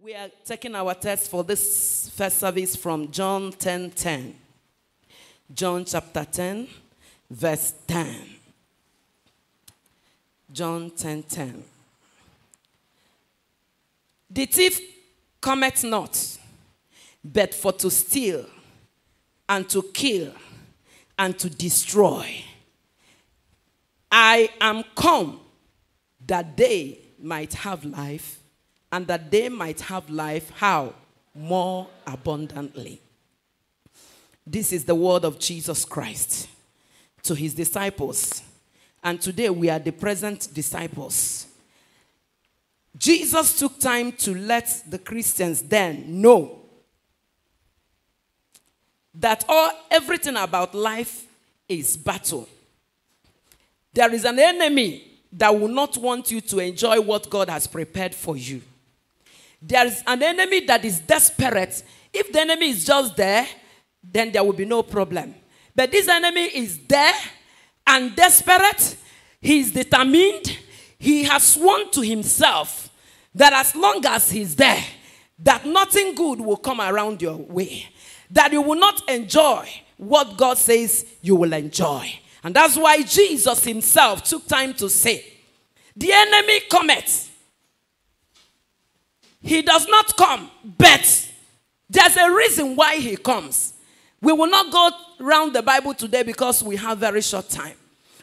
We are taking our text for this first service from John 10:10. John chapter 10, verse 10. John 10:10. The thief cometh not, but for to steal, and to kill, and to destroy. I am come that they might have life, and that they might have life, how? More abundantly. This is the word of Jesus Christ to his disciples. And today we are the present disciples. Jesus took time to let the Christians then know that everything about life is battle. There is an enemy that will not want you to enjoy what God has prepared for you. There is an enemy that is desperate. If the enemy is just there, then there will be no problem. But this enemy is there and desperate. He is determined. He has sworn to himself that as long as he's there, that nothing good will come around your way. That you will not enjoy what God says you will enjoy. And that's why Jesus himself took time to say, the enemy cometh. He does not come, but there's a reason why he comes. We will not go around the Bible today because we have very short time.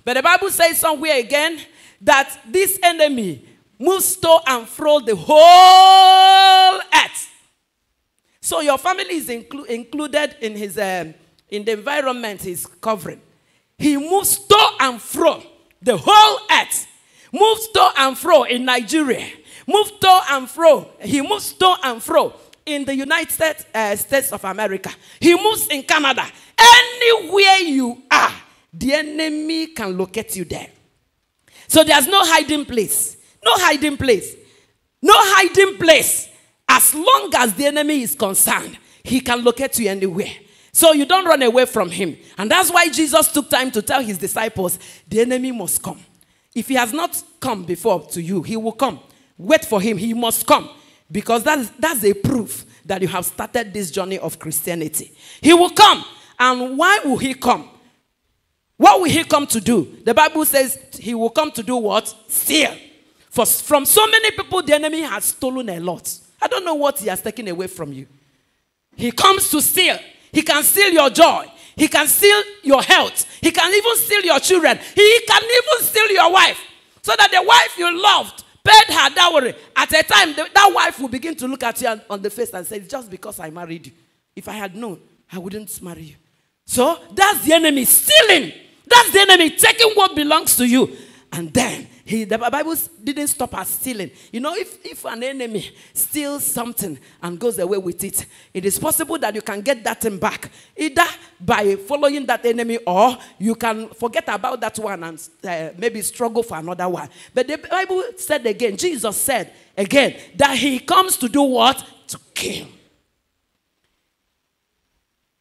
But the Bible says somewhere again that this enemy moves to and fro the whole earth. So your family is included in his in the environment he's covering. He moves to and fro the whole earth. Moves to and fro in Nigeria. Moves to and fro. He moves to and fro in the United States of America. He moves in Canada. Anywhere you are, the enemy can locate you there. So there's no hiding place. No hiding place. No hiding place. As long as the enemy is concerned, he can locate you anywhere. So you don't run away from him. And that's why Jesus took time to tell his disciples, the enemy must come. If he has not come before to you, he will come. Wait for him. He must come. Because that's a proof that you have started this journey of Christianity. He will come. And why will he come? What will he come to do? The Bible says he will come to do what? Steal. For from so many people, the enemy has stolen a lot. I don't know what he has taken away from you. He comes to steal. He can steal your joy. He can steal your health. He can even steal your children. He can even steal your wife. So that the wife you loved, paid her dowry. At a time, that wife will begin to look at you on the face and say, it's just because I married you. If I had known, I wouldn't marry you. So that's the enemy stealing. That's the enemy taking what belongs to you. And then, the Bible didn't stop at stealing. You know, if an enemy steals something and goes away with it, it is possible that you can get that thing back. Either by following that enemy, or you can forget about that one and maybe struggle for another one. But the Bible said again, Jesus said again, that he comes to do what? To kill.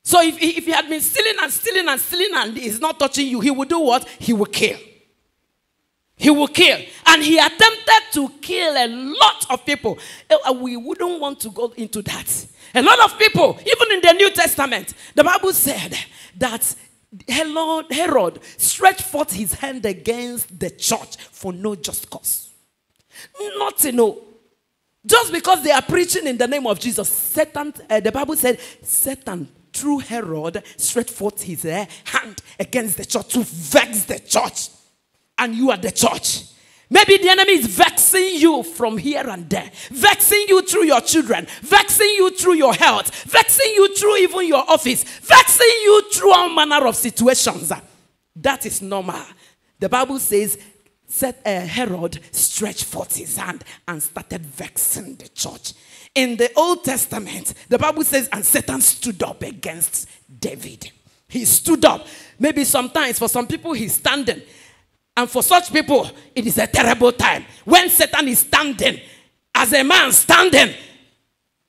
So if he had been stealing and stealing and stealing and he's not touching you, he will do what? He will kill. He will kill. And he attempted to kill a lot of people. We wouldn't want to go into that. A lot of people, even in the New Testament, the Bible said that Herod stretched forth his hand against the church for no just cause. Nothing, no. Just because they are preaching in the name of Jesus, Satan, the Bible said, Satan, through Herod, stretched forth his hand against the church to vex the church. And you are the church. Maybe the enemy is vexing you from here and there. Vexing you through your children. Vexing you through your health. Vexing you through even your office. Vexing you through all manner of situations. That is normal. The Bible says, Herod stretched forth his hand and started vexing the church. In the Old Testament, the Bible says, and Satan stood up against David. He stood up. Maybe sometimes for some people he's standing. And for such people, it is a terrible time. When Satan is standing, as a man standing,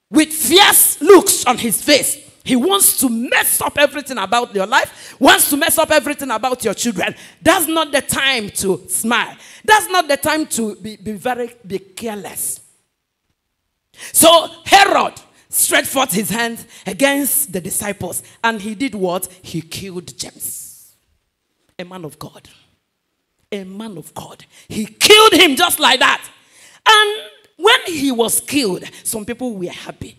with fierce looks on his face, he wants to mess up everything about your life, wants to mess up everything about your children. That's not the time to smile. That's not the time to be careless. So Herod stretched forth his hand against the disciples. And he did what? He killed James. A man of God. A man of God. He killed him just like that. And when he was killed, some people were happy.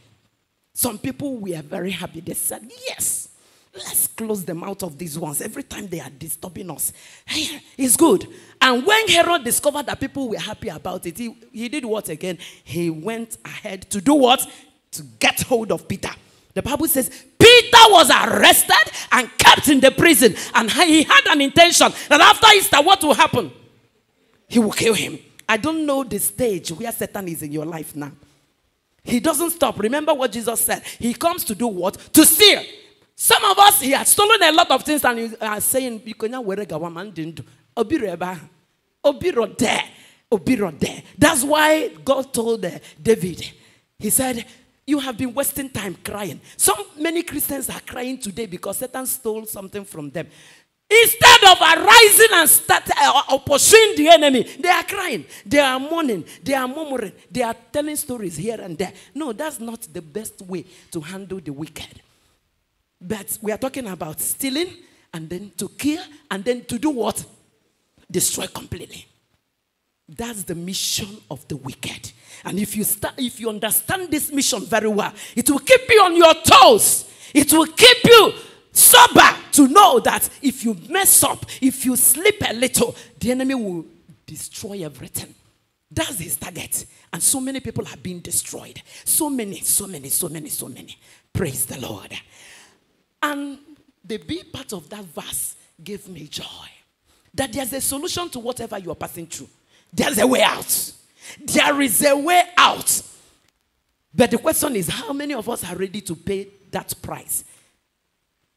Some people were very happy. They said, yes, let's close the mouth of these ones. Every time they are disturbing us, hey, it's good. And when Herod discovered that people were happy about it, he did what again? He went ahead to do what? To get hold of Peter. The Bible says Peter was arrested and kept in the prison. And he had an intention that after Easter, what will happen? He will kill him. I don't know the stage where Satan is in your life now. He doesn't stop. Remember what Jesus said. He comes to do what? To steal. Some of us, he has stolen a lot of things and you are saying, that's why God told David, he said, you have been wasting time crying. Many Christians are crying today because Satan stole something from them. Instead of arising and pursuing the enemy, they are crying, they are mourning, they are murmuring, they are telling stories here and there. No, that's not the best way to handle the wicked. But we are talking about stealing and then to kill and then to do what? Destroy completely. That's the mission of the wicked. And if you understand this mission very well, it will keep you on your toes. It will keep you sober to know that if you mess up, if you sleep a little, the enemy will destroy everything. That's his target. And so many people have been destroyed. So many. Praise the Lord. And the B part of that verse gave me joy. That there's a solution to whatever you are passing through. There's a way out. There is a way out. But the question is, how many of us are ready to pay that price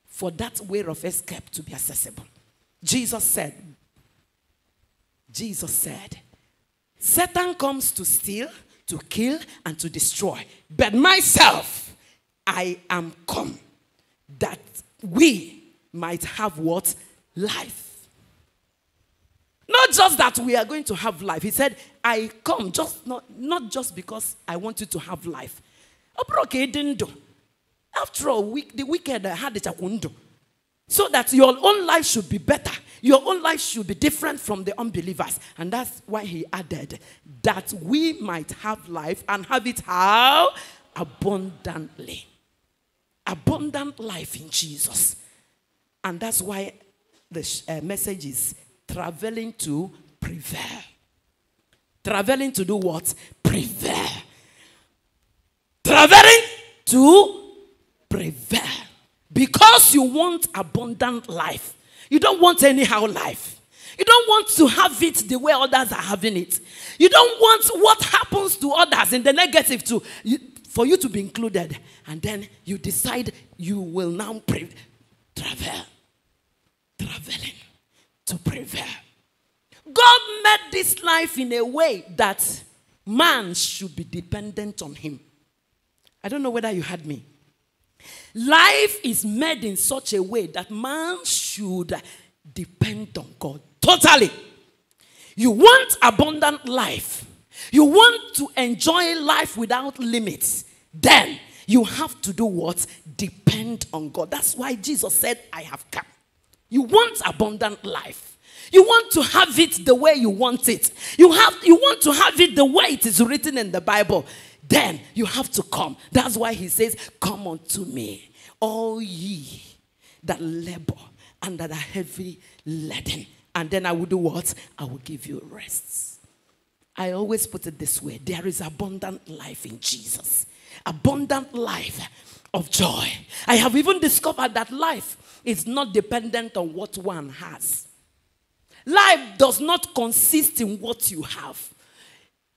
for that way of escape to be accessible? Jesus said, Satan comes to steal, to kill, and to destroy. But myself, I am come that we might have what? Life. Not just that we are going to have life. He said, I come not just because I want you to have life. After all, the wicked had it. So that your own life should be better. Your own life should be different from the unbelievers. And that's why he added that we might have life and have it how? Abundantly. Abundant life in Jesus. And that's why the message is traveling to prevail. Traveling to do what? Prevail. Traveling to prevail. Because you want abundant life. You don't want anyhow life. You don't want to have it the way others are having it. You don't want what happens to others in the negative for you to be included. And then you decide you will now travel. Traveling to prevail. God made this life in a way that man should be dependent on him. I don't know whether you heard me. Life is made in such a way that man should depend on God. Totally. You want abundant life. You want to enjoy life without limits. Then you have to do what? Depend on God. That's why Jesus said, I have come. You want abundant life. You want to have it the way you want it. You want to have it the way it is written in the Bible. Then you have to come. That's why he says, come unto me, all ye that labor and that are heavy laden. And then I will do what? I will give you rest. I always put it this way. There is abundant life in Jesus. Abundant life of joy. I have even discovered that life is not dependent on what one has. Life does not consist in what you have.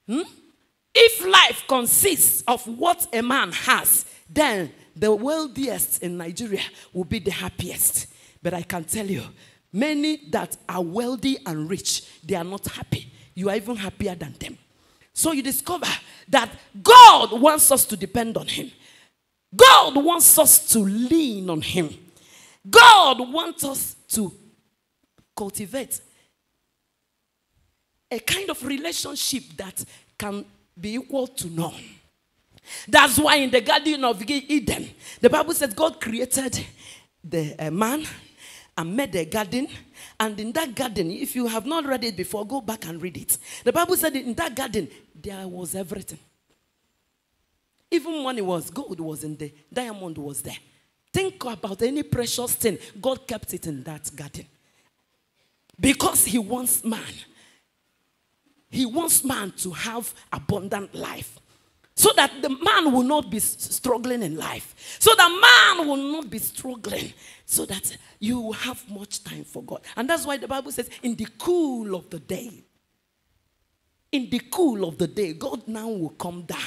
If life consists of what a man has, then the wealthiest in Nigeria will be the happiest. But I can tell you, many that are wealthy and rich, they are not happy. You are even happier than them. So you discover that God wants us to depend on him. God wants us to lean on him. God wants us to cultivate a kind of relationship that can be equal to none. That's why in the Garden of Eden, the Bible says God created the man and made a garden. And in that garden, if you have not read it before, go back and read it. The Bible said in that garden, there was everything. Even money was, gold was in there, diamond was there. Think about any precious thing. God kept it in that garden. Because he wants man. He wants man to have abundant life. So that the man will not be struggling in life. So that man will not be struggling. So that you will have much time for God. And that's why the Bible says, in the cool of the day. In the cool of the day, God now will come down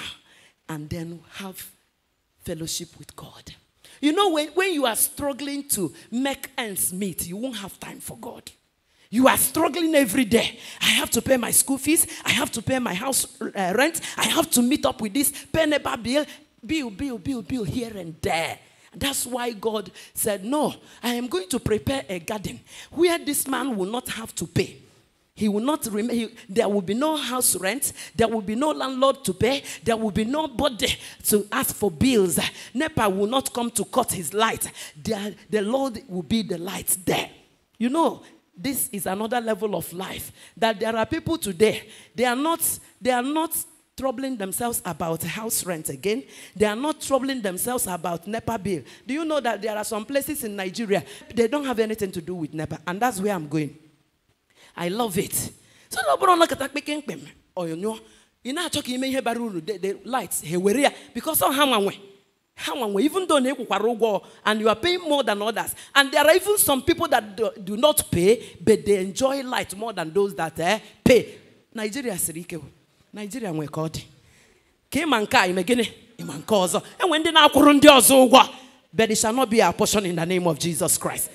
and then have fellowship with God. You know, when you are struggling to make ends meet, you won't have time for God. You are struggling every day. I have to pay my school fees. I have to pay my house rent. I have to meet up with this pay neighbor bill here and there. That's why God said, no, I am going to prepare a garden where this man will not have to pay. He will not there will be no house rent. There will be no landlord to pay. There will be nobody to ask for bills. NEPA will not come to cut his light. The Lord will be the light there. You know, this is another level of life. That there are people today, they are not troubling themselves about house rent again. They are not troubling themselves about NEPA bill. Do you know that there are some places in Nigeria, they don't have anything to do with NEPA, and that's where I'm going. I love it. So the lights because even though and you are paying more than others, and there are even some people that do not pay, but they enjoy light more than those that pay. Nigeria sirike. Nigeria nwe kodi. Ke manka imegene imankozo. And when they now kurundi ozo, but it shall not be our portion in the name of Jesus Christ.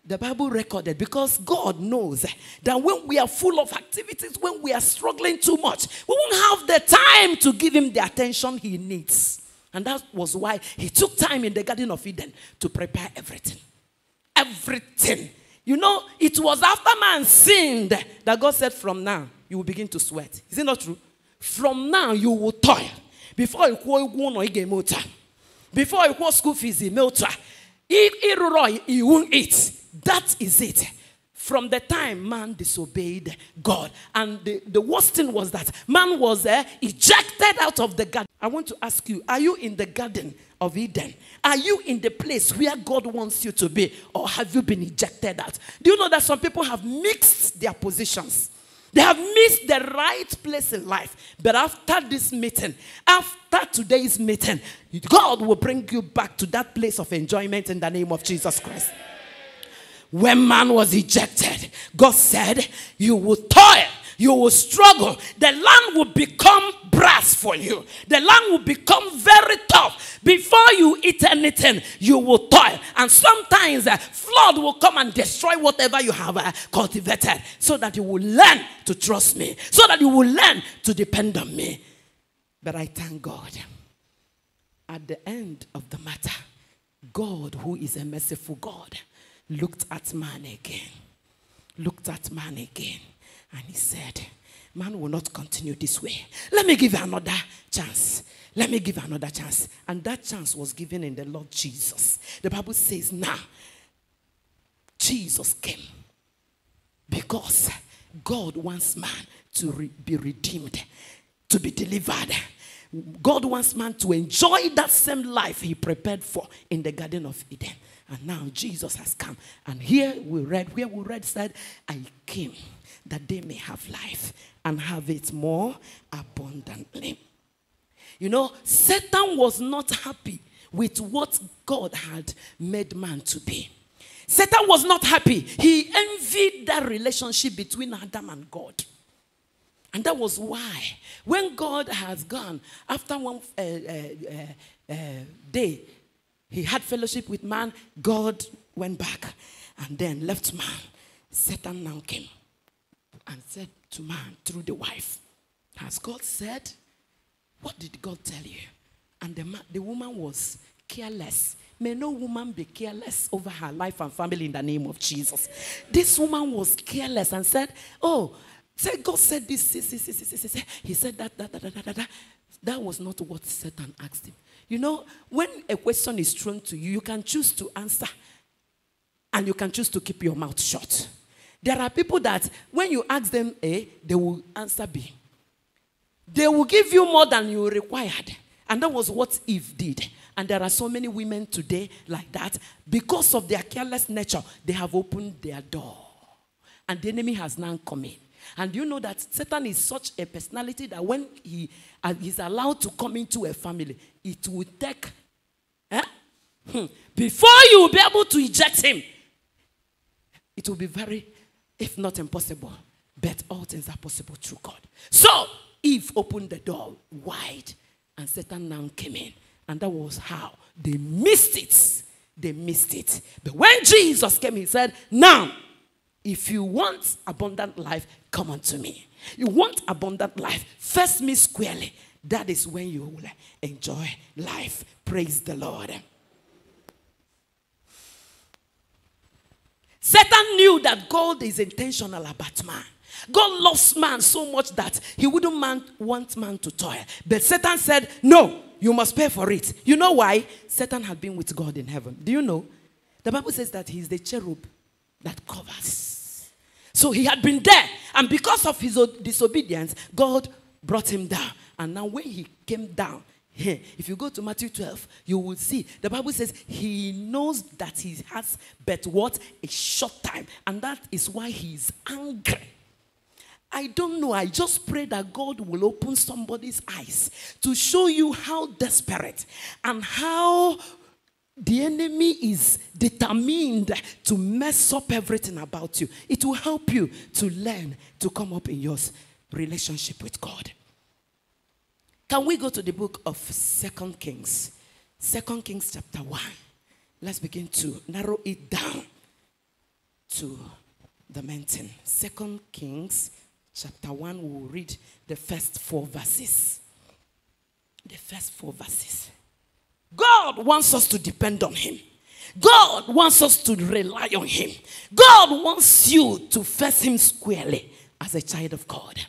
The Bible recorded, because God knows that when we are full of activities, when we are struggling too much, we won't have the time to give him the attention he needs. And that was why he took time in the Garden of Eden to prepare everything. Everything. You know, it was after man sinned that God said, from now, you will begin to sweat. Is it not true? From now, you will toil. Before you go before you go school fees, you won't eat. That is it. From the time man disobeyed God. And the worst thing was that man was ejected out of the garden. I want to ask you, are you in the Garden of Eden? Are you in the place where God wants you to be? Or have you been ejected out? Do you know that some people have mixed their positions? They have missed the right place in life. But after this meeting, after today's meeting, God will bring you back to that place of enjoyment in the name of Jesus Christ. When man was ejected, God said, you will toil, you will struggle. The land will become brass for you. The land will become very tough. Before you eat anything, you will toil. And sometimes flood will come and destroy whatever you have cultivated, so that you will learn to trust me, so that you will learn to depend on me. But I thank God. At the end of the matter, God, who is a merciful God, looked at man again. Looked at man again. And he said, man will not continue this way. Let me give you another chance. Let me give you another chance. And that chance was given in the Lord Jesus. The Bible says now, Jesus came because God wants man to be redeemed, to be delivered. God wants man to enjoy that same life he prepared for in the Garden of Eden. And now Jesus has come. And here we read said, I came that they may have life and have it more abundantly. You know, Satan was not happy with what God had made man to be. Satan was not happy. He envied that relationship between Adam and God. And that was why, when God has gone, after one day, he had fellowship with man, God went back and then left man. Satan now came and said to man through the wife, has God said? What did God tell you? And the woman was careless. May no woman be careless over her life and family in the name of Jesus. This woman was careless and said, oh, Say, God said this. He said that. That was not what Satan asked him. You know, when a question is thrown to you, you can choose to answer. And you can choose to keep your mouth shut. There are people that when you ask them A, they will answer B. They will give you more than you required. And that was what Eve did. And there are so many women today like that. Because of their careless nature, they have opened their door. And the enemy has now come in. And you know that Satan is such a personality that when he is allowed to come into a family, it will take, before you will be able to eject him, it will be very, if not impossible, but all things are possible through God. So, Eve opened the door wide, and Satan now came in. And that was how they missed it. They missed it. But when Jesus came, he said, now, if you want abundant life, come unto me. You want abundant life, face me squarely. That is when you will enjoy life. Praise the Lord. Satan knew that God is intentional about man. God loves man so much that he wouldn't want man to toil. But Satan said, no, you must pay for it. You know why? Satan had been with God in heaven. Do you know? The Bible says that he is the cherub that covers. So he had been there. And because of his disobedience, God brought him down. And now when he came down, here, if you go to Matthew 12, you will see. The Bible says he knows that he has but what? A short time. And that is why he is angry. I don't know. I just pray that God will open somebody's eyes to show you how desperate and how the enemy is determined to mess up everything about you. It will help you to learn to come up in your relationship with God. Can we go to the book of 2 Kings? 2 Kings chapter 1. Let's begin to narrow it down to the main thing. 2 Kings chapter 1, we will read the first 4 verses. The first 4 verses. God wants us to depend on him. God wants us to rely on him. God wants you to face him squarely as a child of God.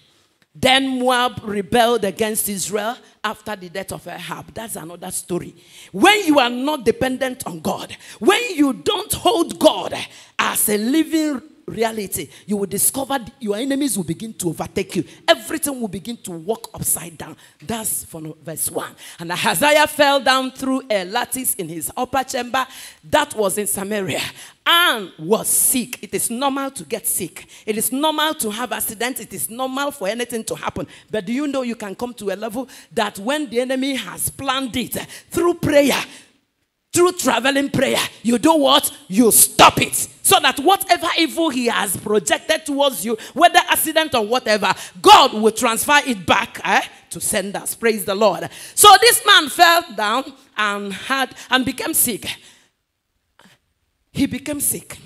Then Moab rebelled against Israel after the death of Ahab. That's another story. When you are not dependent on God, when you don't hold God as a living reality, you will discover your enemies will begin to overtake you. Everything will begin to walk upside down. That's from verse 1. And Ahaziah fell down through a lattice in his upper chamber that was in Samaria and was sick. It is normal to get sick. It is normal to have accidents. It is normal for anything to happen. But do you know you can come to a level that when the enemy has planned it through prayer, through traveling prayer, you do what? You stop it. So that whatever evil he has projected towards you, whether accident or whatever, God will transfer it back to senders. Praise the Lord. So this man fell down and became sick. He became sick.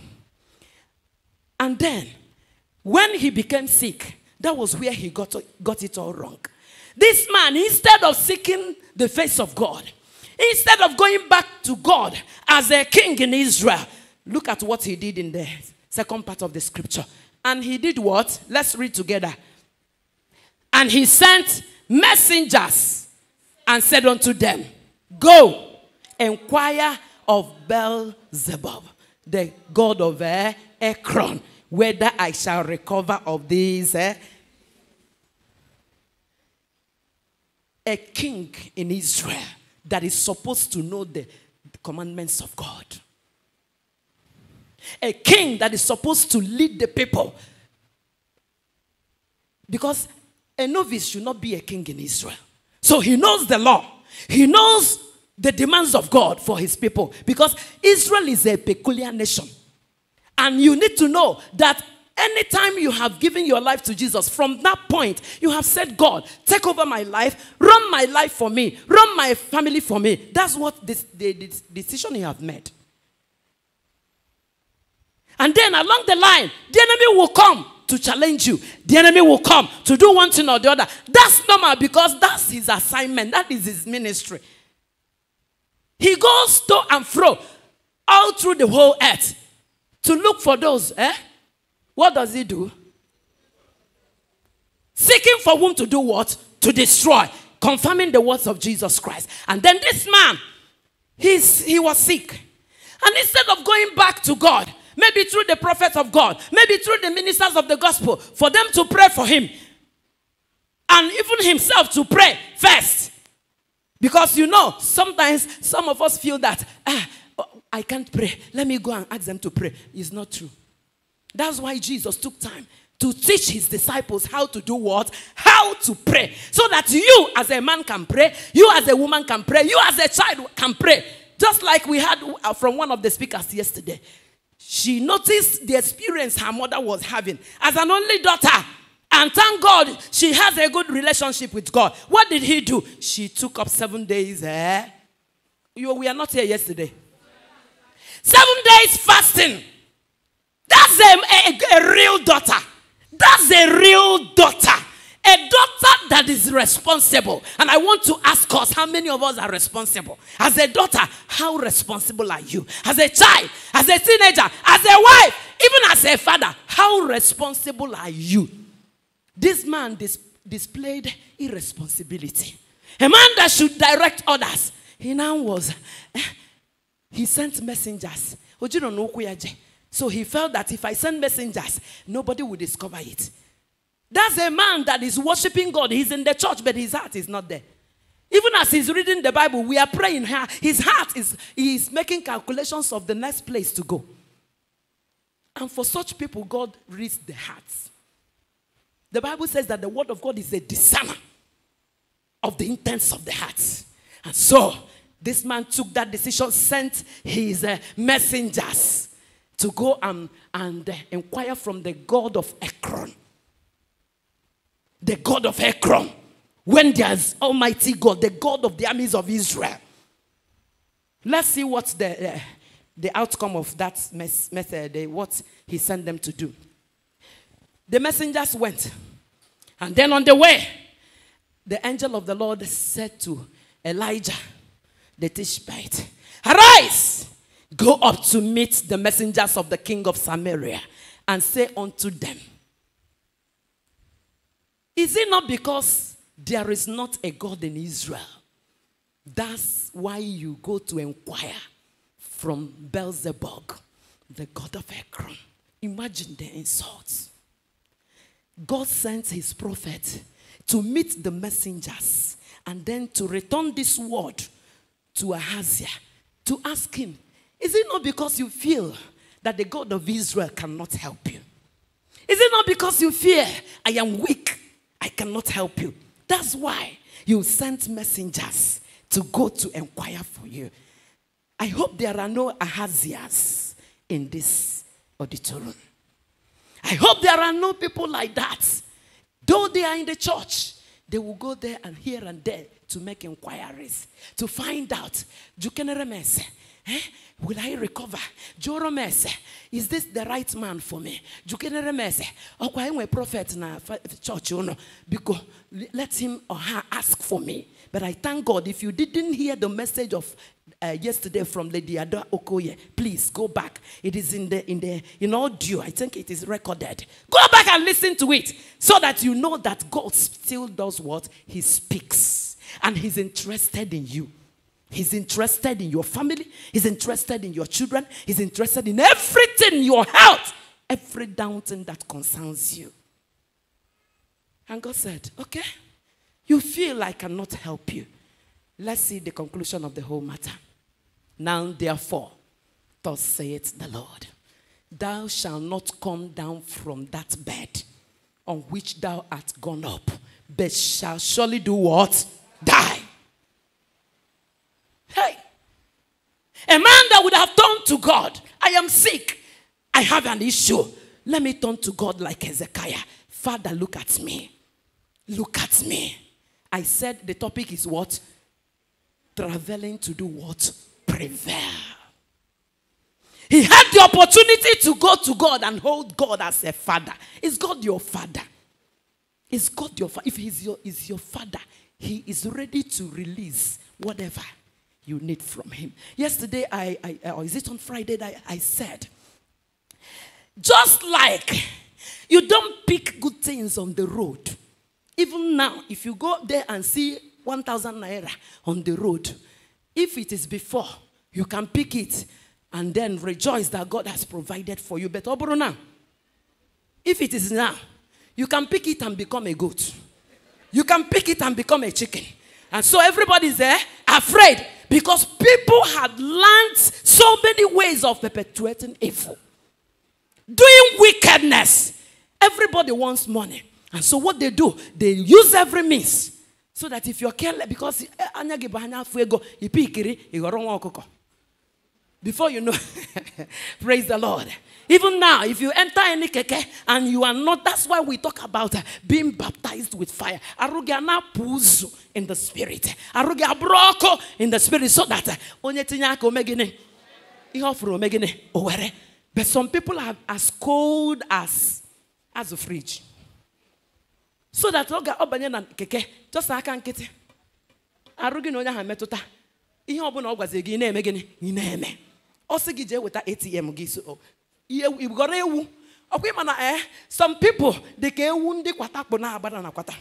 And then, when he became sick, that was where he got it all wrong. This man, instead of seeking the face of God, instead of going back to God as a king in Israel, look at what he did in the second part of the scripture. And he did what? Let's read together. And he sent messengers and said unto them, go, inquire of Beelzebub, the god of Ekron, whether I shall recover of these. A king in Israel that is supposed to know the commandments of God. A king that is supposed to lead the people. Because a novice should not be a king in Israel. So he knows the law. He knows the demands of God for his people. Because Israel is a peculiar nation. And you need to know that anytime you have given your life to Jesus, from that point, you have said, God, take over my life, run my life for me, run my family for me. That's what the decision you have made. And then along the line, the enemy will come to challenge you. The enemy will come to do one thing or the other. That's normal because that's his assignment. That is his ministry. He goes to and fro all through the whole earth to look for those. What does he do? for whom to do what? To destroy. Confirming the words of Jesus Christ. And then this man, he was sick. And instead of going back to God, maybe through the prophets of God, maybe through the ministers of the gospel, for them to pray for him, and even himself to pray first. Because you know, sometimes some of us feel that, I can't pray. Let me go and ask them to pray. It's not true. That's why Jesus took time to teach his disciples how to do what? How to pray. So that you as a man can pray, you as a woman can pray, you as a child can pray. Just like we had from one of the speakers yesterday. She noticed the experience her mother was having as an only daughter. And thank God she has a good relationship with God. What did he do? She took up 7 days. We are not here yesterday. 7 days fasting. That's a real daughter. That's a real daughter. A daughter that is responsible. And I want to ask us, how many of us are responsible? As a daughter, how responsible are you? As a child, as a teenager, as a wife, even as a father, how responsible are you? This man displayed irresponsibility. A man that should direct others. He now was, he sent messengers. So he felt that if I send messengers, nobody will discover it. That's a man that is worshiping God. He's in the church, but his heart is not there. Even as he's reading the Bible, we are praying. His heart is making calculations of the next place to go. And for such people, God reads the hearts. The Bible says that the word of God is a discerner of the intents of the heart. And so, this man took that decision, sent his messengers to go and inquire from the God of Ekron. The God of Ekron. When there's Almighty God, the God of the armies of Israel. Let's see what the outcome of that message, what he sent them to do. The messengers went. And then on the way, the angel of the Lord said to Elijah, the Tishbite, arise, go up to meet the messengers of the king of Samaria, and say unto them, is it not because there is not a God in Israel? That's why you go to inquire from Beelzebub, the god of Ekron. Imagine the insults. God sent his prophet to meet the messengers and then to return this word to Ahaziah to ask him, is it not because you feel that the God of Israel cannot help you? Is it not because you fear I am weak, I cannot help you? That's why you sent messengers to go to inquire for you. I hope there are no Ahaziahs in this auditorium. I hope there are no people like that. Though they are in the church, they will go there and here and there to make inquiries, to find out, will I recover? Is this the right man for me? I'm a prophet na church, because let him or her ask for me. But I thank God, if you didn't hear the message of yesterday from Lady Ada Okoye, please go back. It is in audio. I think it is recorded. Go back and listen to it so that you know that God still does what? He speaks. And he's interested in you. He's interested in your family. He's interested in your children. He's interested in everything, your health. Every down thing that concerns you. And God said, okay, you feel I cannot help you. Let's see the conclusion of the whole matter. Now, therefore, thus saith the Lord, thou shalt not come down from that bed on which thou art gone up, but shall surely do what? Die. Hey, a man that would have turned to God, I am sick, I have an issue. Let me turn to God like Hezekiah. Father, look at me. Look at me. I said the topic is what? Traveling to do what? Prevail. He had the opportunity to go to God and hold God as a father. Is God your father? Is God your father? If he's your father, he is ready to release whatever you need from him. Yesterday, or is it on Friday that I said, just like you don't pick good things on the road Even now, if you go there and see 1,000 naira on the road, if it is before, you can pick it and then rejoice that God has provided for you. But now, if it is now, you can pick it and become a goat. You can pick it and become a chicken. And so everybody's there afraid because people had learned so many ways of perpetuating evil. Doing wickedness. Everybody wants money. And so what they do, they use every means. So that if you're careless, because before you know, praise the Lord. Even now, if you enter any keke and you are not, that's why we talk about being baptized with fire. Arugana puzu in the spirit. Aruga broko in the spirit, so that onyetinyako megine, ihofro megine owere. But some people are as cold as a fridge. So that oga obanya keke just aka nkete. Arugi no nya ha metuta. Ihe obuna ogwaze gi na eme gini, ni na eme. Osigi je weta ATM gi so. Some people they can wound the kwata na abada na kwata.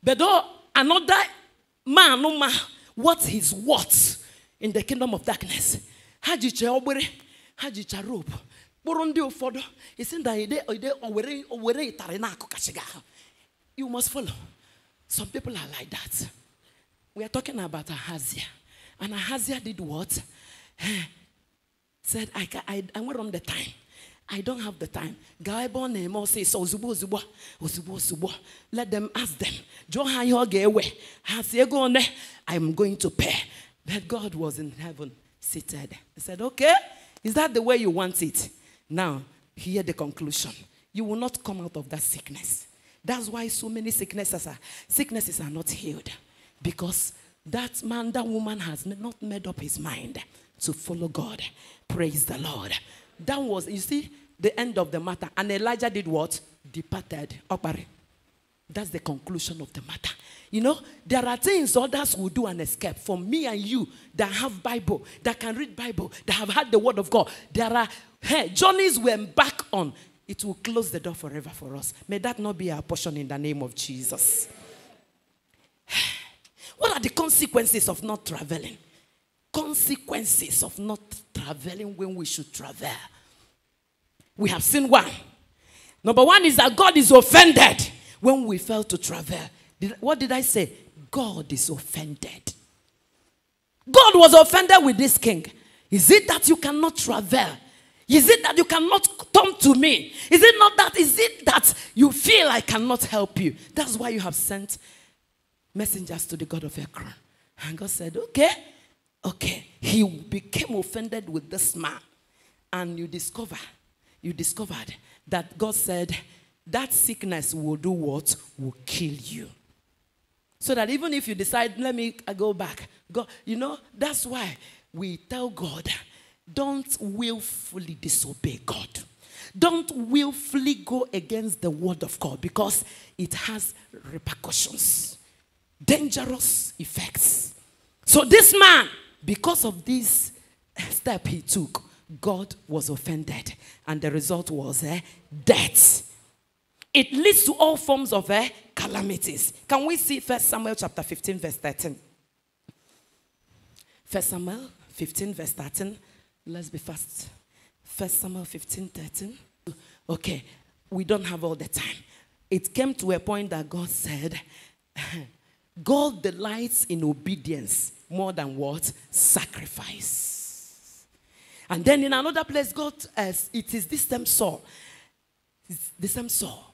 But another man, no man, what his worth in the kingdom of darkness? Hajicha obere, hajicha rope. Burundi ufodo. Isn't that you must follow. Some people are like that. We are talking about Ahazia. And Ahazia did what? Said, I went on the time. I don't have the time. Let them ask them. I'm going to pay. But God was in heaven, seated. He said, okay, is that the way you want it? Now, hear the conclusion. You will not come out of that sickness. That's why so many sicknesses are not healed. Because that man, that woman has not made up his mind to follow God. Praise the Lord. That was, you see, the end of the matter. And Elijah did what? Departed. That's the conclusion of the matter. You know, there are things others will do and escape. For me and you that have Bible, that can read Bible, that have had the word of God, there are journeys we embark on. It will close the door forever for us. May that not be our portion in the name of Jesus. What are the consequences of not traveling? Consequences of not traveling when we should travel. We have seen one. Number one is that God is offended when we fail to travel. What did I say? God is offended. God was offended with this king. Is it that you cannot travel? Is it that you cannot come to me? Is it not that? Is it that you feel I cannot help you? That's why you have sent messengers to the God of Ekron. And God said, okay. Okay. He became offended with this man. And you discovered that God said, that sickness will do what? Will kill you. So that even if you decide, let me go back. God, you know, that's why we tell God, don't willfully disobey God. Don't willfully go against the word of God because it has repercussions, dangerous effects. So this man, because of this step he took, God was offended. And the result was death. It leads to all forms of calamities. Can we see 1 Samuel chapter 15 verse 13? 1 Samuel 15 verse 13. Let's be fast. 1 Samuel 15, 13. Okay, we don't have all the time. It came to a point that God said, God delights in obedience more than what? Sacrifice. And then in another place, God, it is this same Saul. The same Saul.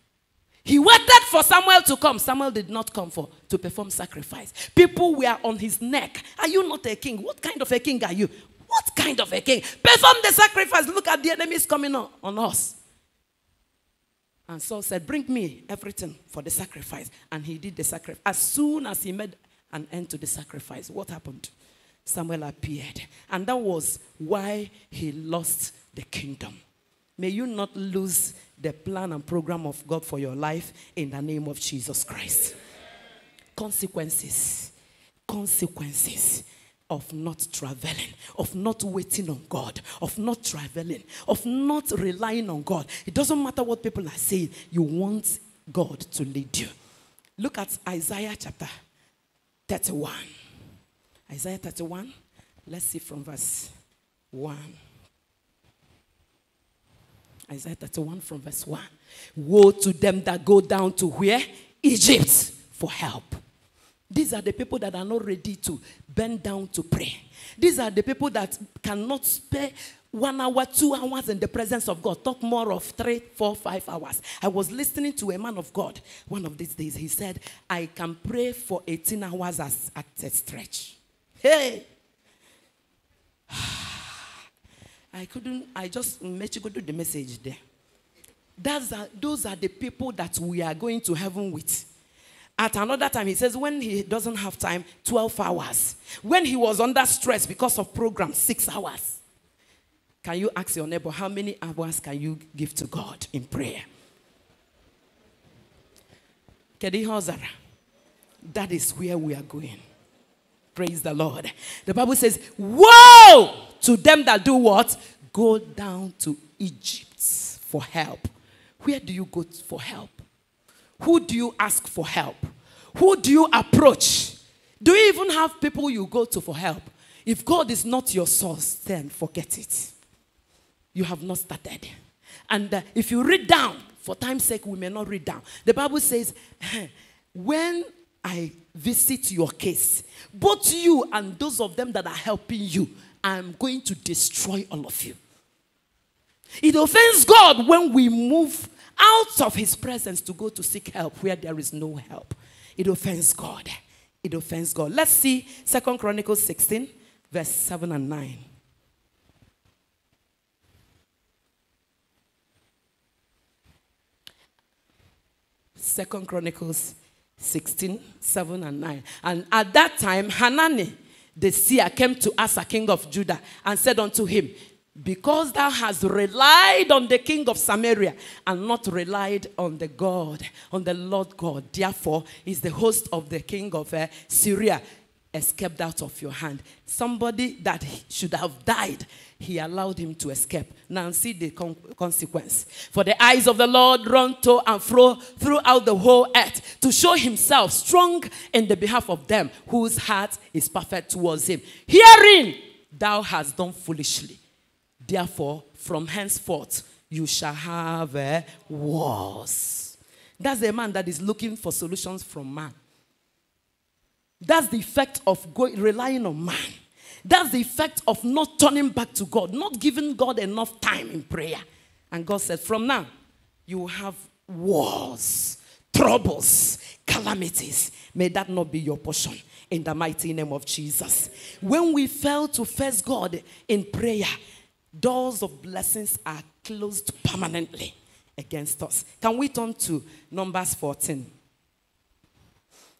He waited for Samuel to come. Samuel did not come to perform sacrifice. People were on his neck. Are you not a king? What kind of a king are you? What kind of a king? Perform the sacrifice. Look at the enemies coming on us. And Saul said, bring me everything for the sacrifice. And he did the sacrifice. As soon as he made an end to the sacrifice, what happened? Samuel appeared. And that was why he lost the kingdom. May you not lose the plan and program of God for your life in the name of Jesus Christ. Consequences. Consequences of not traveling, of not waiting on God, of not traveling, of not relying on God. It doesn't matter what people are saying. You want God to lead you. Look at Isaiah chapter 31. Isaiah 31. Let's see from verse 1. Isaiah 31 from verse 1. Woe to them that go down to where? Egypt for help. These are the people that are not ready to bend down to pray. These are the people that cannot spare 1 hour, 2 hours in the presence of God. Talk more of 3, 4, 5 hours. I was listening to a man of God one of these days. He said, I can pray for 18 hours at a stretch. Hey! I just made you go to the message there. Those are the people that we are going to heaven with. At another time, he says, when he doesn't have time, 12 hours. When he was under stress because of program, 6 hours. Can you ask your neighbor, how many hours can you give to God in prayer? That is where we are going. Praise the Lord. The Bible says, woe to them that do what? Go down to Egypt for help. Where do you go for help? Who do you ask for help? Who do you approach? Do you even have people you go to for help? If God is not your source, then forget it. You have not started. And if you read down, for time's sake, we may not read down. The Bible says, when I visit your case, both you and those of them that are helping you, I'm going to destroy all of you. It offends God when we move out of his presence to go to seek help where there is no help. It offends God. It offends God. Let's see 2 Chronicles 16, verse 7 and 9. 2 Chronicles 16, 7 and 9. And at that time, Hanani, the seer, came to Asa, king of Judah, and said unto him, because thou hast relied on the king of Samaria and not relied on the God, on the Lord God, therefore is the host of the king of Syria escaped out of your hand. Somebody that should have died, he allowed him to escape. Now see the consequence. For the eyes of the Lord run to and fro throughout the whole earth to show himself strong in the behalf of them whose heart is perfect towards him. Herein thou hast done foolishly. Therefore, from henceforth, you shall have wars. That's a man that is looking for solutions from man. That's the effect of relying on man. That's the effect of not turning back to God, not giving God enough time in prayer. And God said, from now, you will have wars, troubles, calamities. May that not be your portion in the mighty name of Jesus. When we fail to face God in prayer, doors of blessings are closed permanently against us. Can we turn to Numbers 14?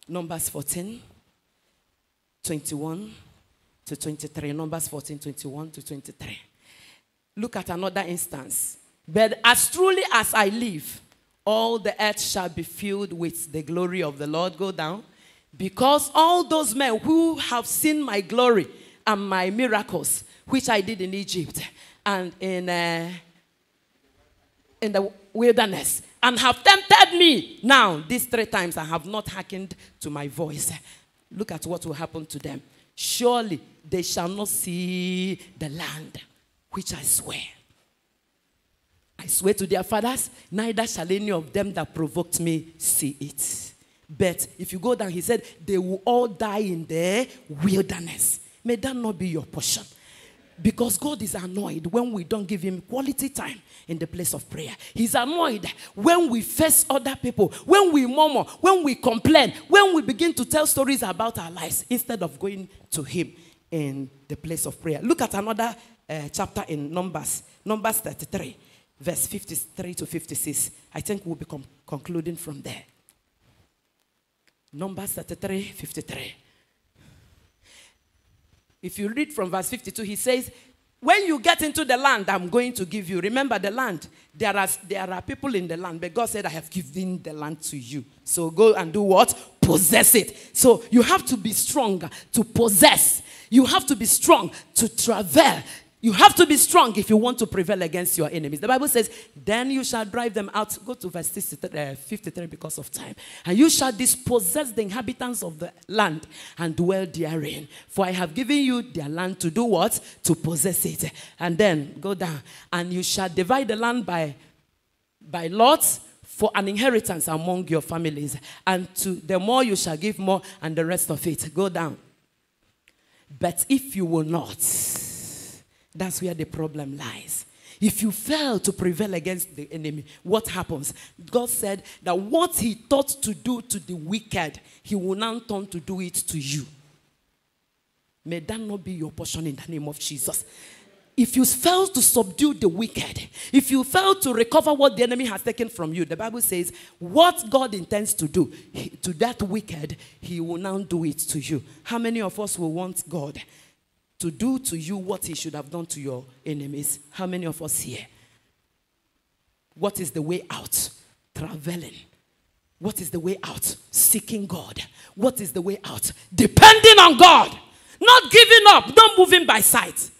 Numbers 14, 21 to 23. Numbers 14, 21 to 23. Look at another instance. But as truly as I live, all the earth shall be filled with the glory of the Lord. Go down. Because all those men who have seen my glory and my miracles, which I did in Egypt and in the wilderness, and have tempted me. Now, these 3 times I have not hearkened to my voice. Look at what will happen to them. Surely they shall not see the land which I swear. I swear to their fathers, neither shall any of them that provoked me see it. But if you go down, he said, they will all die in the wilderness. May that not be your portion. Because God is annoyed when we don't give him quality time in the place of prayer. He's annoyed when we face other people, when we murmur, when we complain, when we begin to tell stories about our lives instead of going to him in the place of prayer. Look at another chapter in Numbers 33, verse 53 to 56. I think we'll be concluding from there. Numbers 33, 53. If you read from verse 52, he says, when you get into the land, I'm going to give you. Remember the land. There are people in the land, but God said, I have given the land to you. So go and do what? Possess it. So you have to be strong to possess. You have to be strong to travail. You have to be strong if you want to prevail against your enemies. The Bible says, then you shall drive them out. Go to verse 53 because of time. And you shall dispossess the inhabitants of the land and dwell therein. For I have given you their land to do what? To possess it. And then go down. And you shall divide the land by lots for an inheritance among your families. And to the more you shall give more, and the rest of it. Go down. But if you will not, that's where the problem lies. If you fail to prevail against the enemy, what happens? God said that what he thought to do to the wicked, he will now turn to do it to you. May that not be your portion in the name of Jesus. If you fail to subdue the wicked, if you fail to recover what the enemy has taken from you, the Bible says what God intends to do to that wicked, he will now do it to you. How many of us will want God to do to you what he should have done to your enemies? How many of us here? What is the way out? Travailing. What is the way out? Seeking God. What is the way out? Depending on God. Not giving up. Not moving by sight.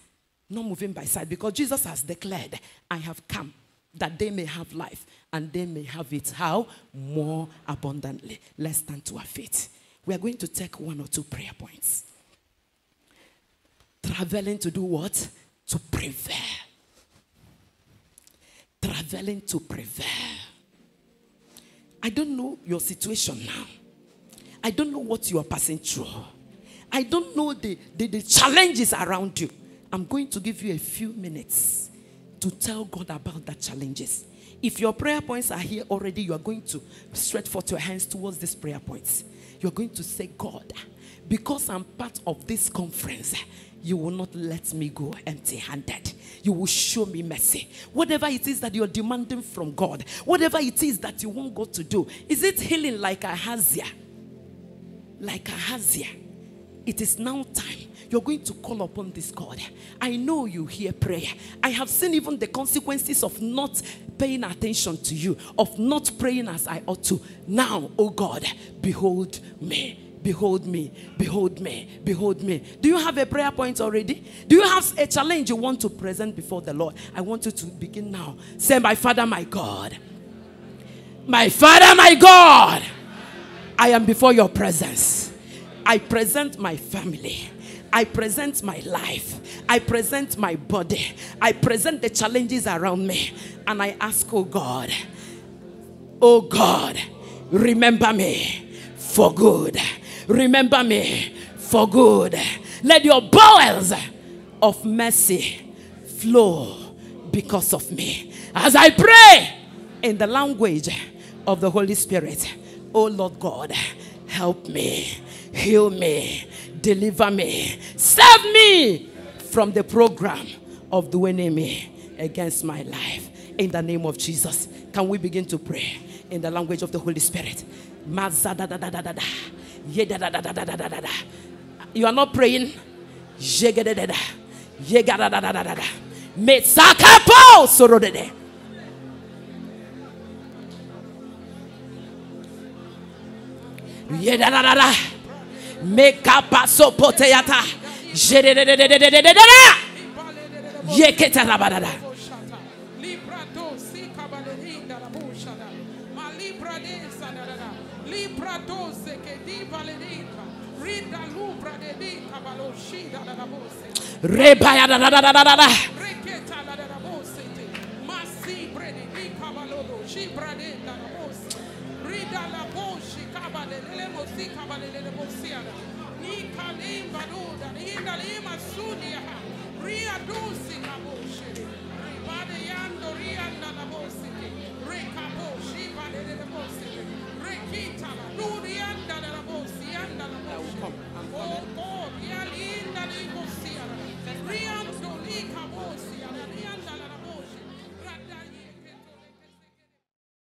Not moving by sight. Because Jesus has declared, I have come that they may have life and they may have it. How? More abundantly. Let's stand to our feet. We are going to take 1 or 2 prayer points. Travailing to do what? To prevail. Travailing to prevail. I don't know your situation now. I don't know what you are passing through. I don't know the challenges around you. I'm going to give you a few minutes to tell God about the challenges. If your prayer points are here already, you are going to stretch forth your hands towards these prayer points. You're going to say, God, because I'm part of this conference, you will not let me go empty-handed. You will show me mercy. Whatever it is that you're demanding from God, whatever it is that you want God to do, is it healing like Ahazia? Like Ahazia. It is now time. You're going to call upon this God. I know you hear prayer. I have seen even the consequences of not paying attention to you, of not praying as I ought to. Now, oh God, behold me. Behold me, behold me, behold me. Do you have a prayer point already? Do you have a challenge you want to present before the Lord? I want you to begin now. Say, my Father, my God. My Father, my God. I am before your presence. I present my family. I present my life. I present my body. I present the challenges around me. And I ask, oh God, remember me for good. Remember me for good. Let your bowels of mercy flow because of me. As I pray in the language of the Holy Spirit, oh Lord God, help me, heal me, deliver me, save me from the program of the enemy against my life. In the name of Jesus, can we begin to pray in the language of the Holy Spirit? You are not praying.